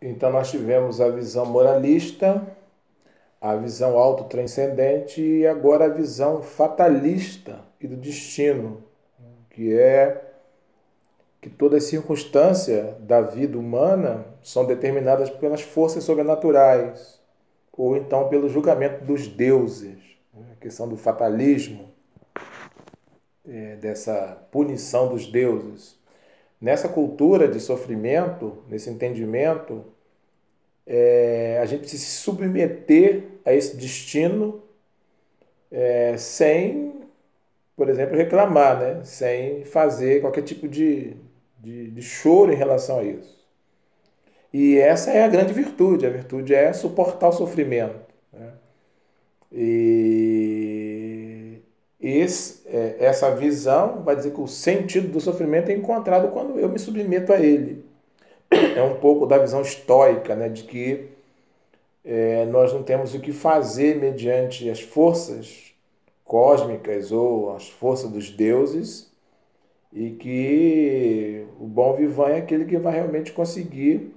Então nós tivemos a visão moralista, a visão autotranscendente e agora a visão fatalista e do destino, que é que todas as circunstâncias da vida humana são determinadas pelas forças sobrenaturais, ou então pelo julgamento dos deuses. A questão do fatalismo, dessa punição dos deuses. Nessa cultura de sofrimento, nesse entendimento, a gente precisa se submeter a esse destino sem, por exemplo, reclamar, né? Sem fazer qualquer tipo de choro em relação a isso. E essa é a grande virtude. A virtude é suportar o sofrimento, né? E essa visão vai dizer que o sentido do sofrimento é encontrado quando eu me submeto a ele. É um pouco da visão estoica, né, de que nós não temos o que fazer mediante as forças cósmicas ou as forças dos deuses, e que o bom vivant é aquele que vai realmente conseguir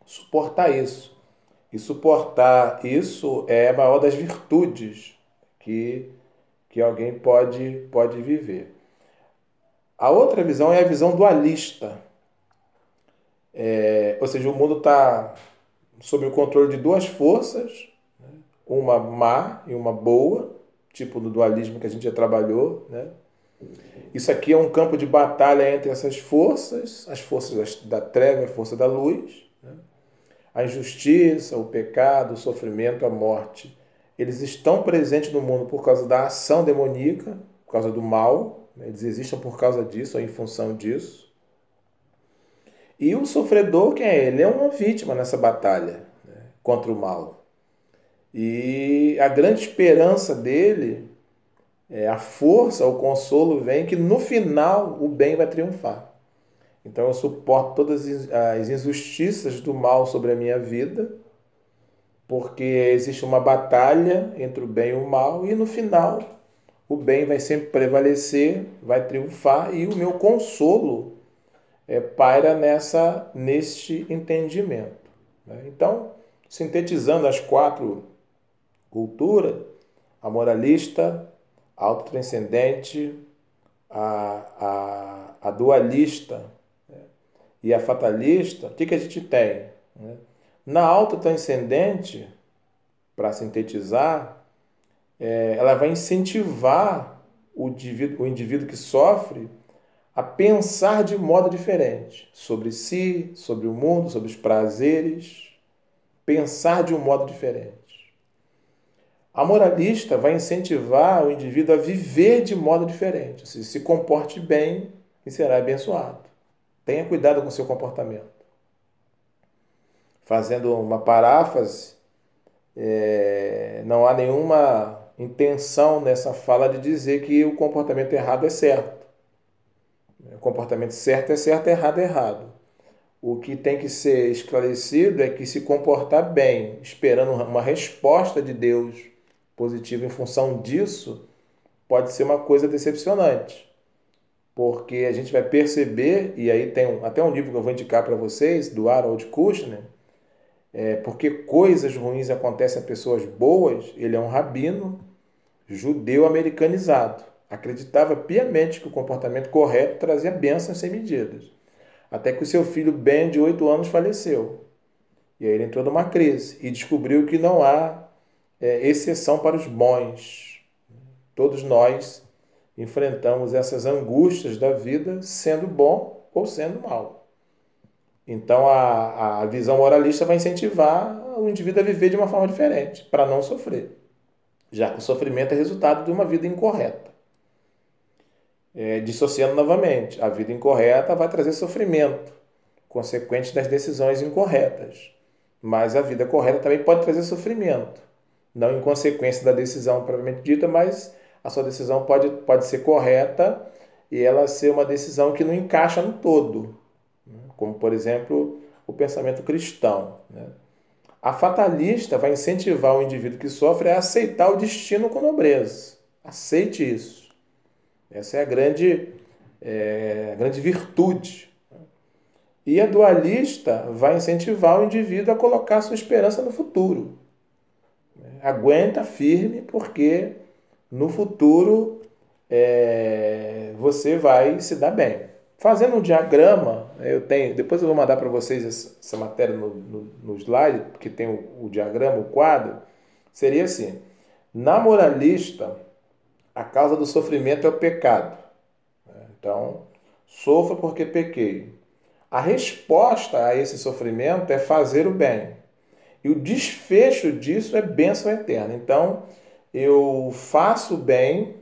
suportar isso. E suportar isso é a maior das virtudes que alguém pode viver. A outra visão é a visão dualista. Ou seja, o mundo está sob o controle de duas forças, uma má e uma boa, tipo no dualismo que a gente já trabalhou, né? Isso aqui é um campo de batalha entre essas forças, as forças da treva e a força da luz, né? A injustiça, o pecado, o sofrimento, a morte, eles estão presentes no mundo por causa da ação demoníaca, por causa do mal, né? Eles existem por causa disso, ou em função disso. E o sofredor, quem é ele? É uma vítima nessa batalha, né, contra o mal. E a grande esperança dele, a força, o consolo vem que no final o bem vai triunfar. Então eu suporto todas as injustiças do mal sobre a minha vida, porque existe uma batalha entre o bem e o mal, e no final o bem vai sempre prevalecer, vai triunfar, e o meu consolo paira neste entendimento, né? Então, sintetizando as quatro culturas, a moralista, a autotranscendente, a dualista, né, e a fatalista, o que a gente tem, né? Na autotranscendente, para sintetizar, ela vai incentivar o indivíduo que sofre a pensar de modo diferente sobre si, sobre o mundo, sobre os prazeres, pensar de um modo diferente. A moralista vai incentivar o indivíduo a viver de modo diferente, ou seja, se comporte bem e será abençoado. Tenha cuidado com o seu comportamento. Fazendo uma paráfrase, não há nenhuma intenção nessa fala de dizer que o comportamento errado é certo. O comportamento certo, errado é errado. O que tem que ser esclarecido é que se comportar bem, esperando uma resposta de Deus positiva em função disso, pode ser uma coisa decepcionante. Porque a gente vai perceber, e aí tem até um livro que eu vou indicar para vocês, do Harold Kushner, porque coisas ruins acontecem a pessoas boas. Ele é um rabino judeu americanizado. Acreditava piamente que o comportamento correto trazia bênçãos sem medidas. Até que o seu filho Ben, de 8 anos, faleceu. E aí ele entrou numa crise e descobriu que não há exceção para os bons. Todos nós enfrentamos essas angústias da vida sendo bom ou sendo mal. Então a visão moralista vai incentivar o indivíduo a viver de uma forma diferente, para não sofrer, já que o sofrimento é resultado de uma vida incorreta. Dissociando novamente, a vida incorreta vai trazer sofrimento, consequente das decisões incorretas. Mas a vida correta também pode trazer sofrimento, não em consequência da decisão propriamente dita, mas a sua decisão pode ser correta e ela ser uma decisão que não encaixa no todo, né? Como, por exemplo, o pensamento cristão, né? A fatalista vai incentivar o indivíduo que sofre a aceitar o destino com nobreza. Aceite isso. Essa é a grande virtude. E a dualista vai incentivar o indivíduo a colocar sua esperança no futuro. Aguenta firme, porque no futuro você vai se dar bem. Fazendo um diagrama, depois eu vou mandar para vocês essa matéria no slide, porque tem o diagrama, o quadro. Seria assim: na moralista, a causa do sofrimento é o pecado. Então, sofro porque pequei. A resposta a esse sofrimento é fazer o bem. E o desfecho disso é bênção eterna. Então, eu faço o bem,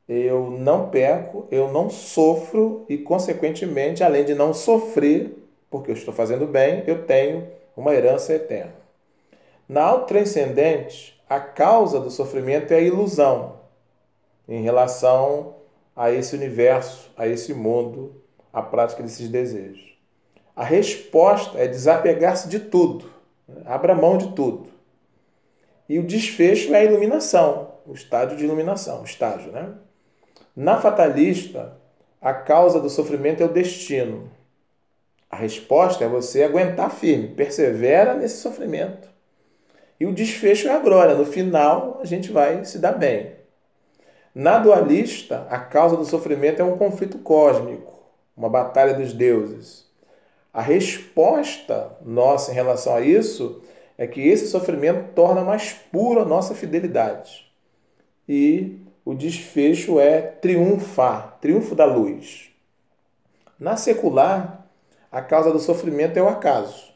eu não peco, eu não sofro e, consequentemente, além de não sofrer, porque eu estou fazendo bem, eu tenho uma herança eterna. Na autotranscendente, a causa do sofrimento é a ilusão em relação a esse universo, a esse mundo, a prática desses desejos. A resposta é desapegar-se de tudo, abra mão de tudo. E o desfecho é a iluminação, o estágio de iluminação, né? Na fatalista, a causa do sofrimento é o destino. A resposta é você aguentar firme, persevera nesse sofrimento. E o desfecho é a glória, no final a gente vai se dar bem. Na dualista, a causa do sofrimento é um conflito cósmico, uma batalha dos deuses. A resposta nossa em relação a isso é que esse sofrimento torna mais pura a nossa fidelidade. E o desfecho é triunfar, triunfo da luz. Na secular, a causa do sofrimento é o acaso.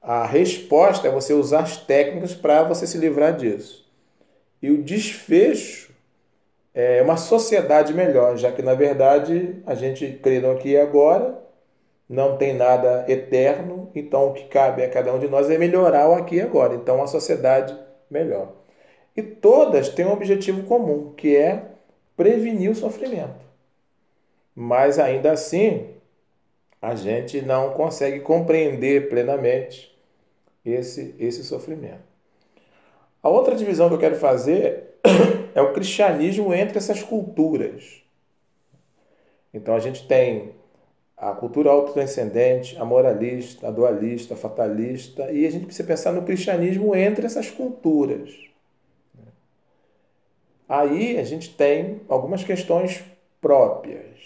A resposta é você usar as técnicas para você se livrar disso. E o desfecho é uma sociedade melhor, já que, na verdade, a gente crê no aqui e agora, não tem nada eterno, então o que cabe a cada um de nós é melhorar o aqui e agora. Então, uma sociedade melhor. E todas têm um objetivo comum, que é prevenir o sofrimento. Mas, ainda assim, a gente não consegue compreender plenamente esse sofrimento. A outra divisão que eu quero fazer é o cristianismo entre essas culturas. Então, a gente tem a cultura autotranscendente, a moralista, a dualista, a fatalista, e a gente precisa pensar no cristianismo entre essas culturas. Aí a gente tem algumas questões próprias.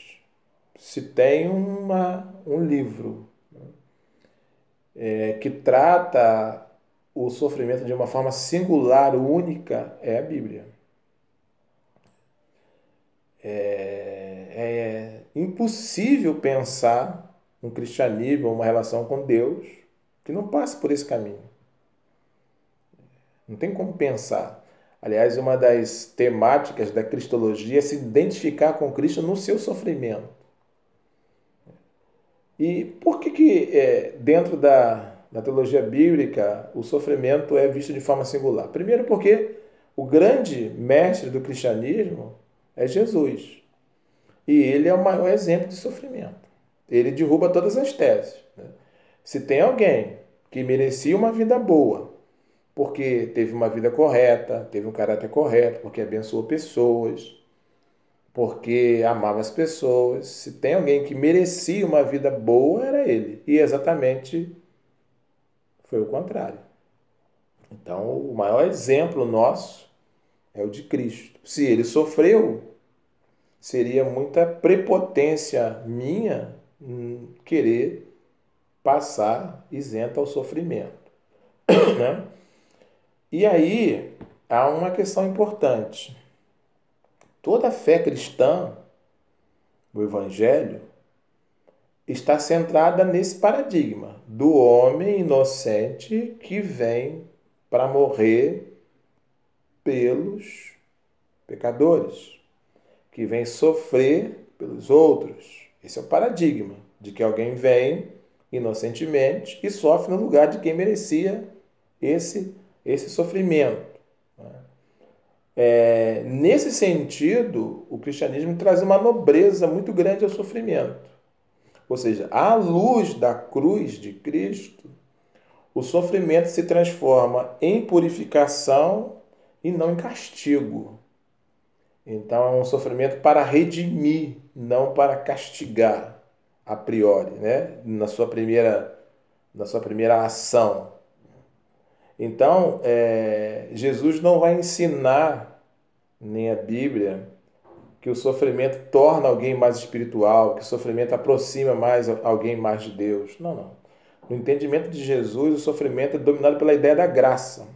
Se tem um livro que trata o sofrimento de uma forma singular, única, é a Bíblia. É impossível pensar um cristianismo, uma relação com Deus, que não passe por esse caminho. Não tem como pensar. Aliás, uma das temáticas da cristologia é se identificar com Cristo no seu sofrimento. E por que dentro da teologia bíblica o sofrimento é visto de forma singular? Primeiro porque o grande mestre do cristianismo é Jesus. E ele é o maior exemplo de sofrimento. Ele derruba todas as teses. Se tem alguém que merecia uma vida boa, porque teve uma vida correta, teve um caráter correto, porque abençoou pessoas, porque amava as pessoas. Se tem alguém que merecia uma vida boa, era ele. E exatamente foi o contrário. Então, o maior exemplo nosso é o de Cristo. Se ele sofreu, seria muita prepotência minha querer passar isento ao sofrimento. Né? E aí, há uma questão importante. Toda a fé cristã, o Evangelho, está centrada nesse paradigma do homem inocente que vem para morrer pelos pecadores, que vem sofrer pelos outros. Esse é o paradigma de que alguém vem inocentemente e sofre no lugar de quem merecia esse sofrimento. Nesse sentido, o cristianismo traz uma nobreza muito grande ao sofrimento. Ou seja, à luz da cruz de Cristo, o sofrimento se transforma em purificação e não em castigo. Então é um sofrimento para redimir, não para castigar. a priori, né? Na sua primeira ação. Então, Jesus não vai ensinar, nem a Bíblia, que o sofrimento torna alguém mais espiritual, que o sofrimento aproxima mais alguém mais de Deus. Não, não. No entendimento de Jesus, o sofrimento é dominado pela ideia da graça.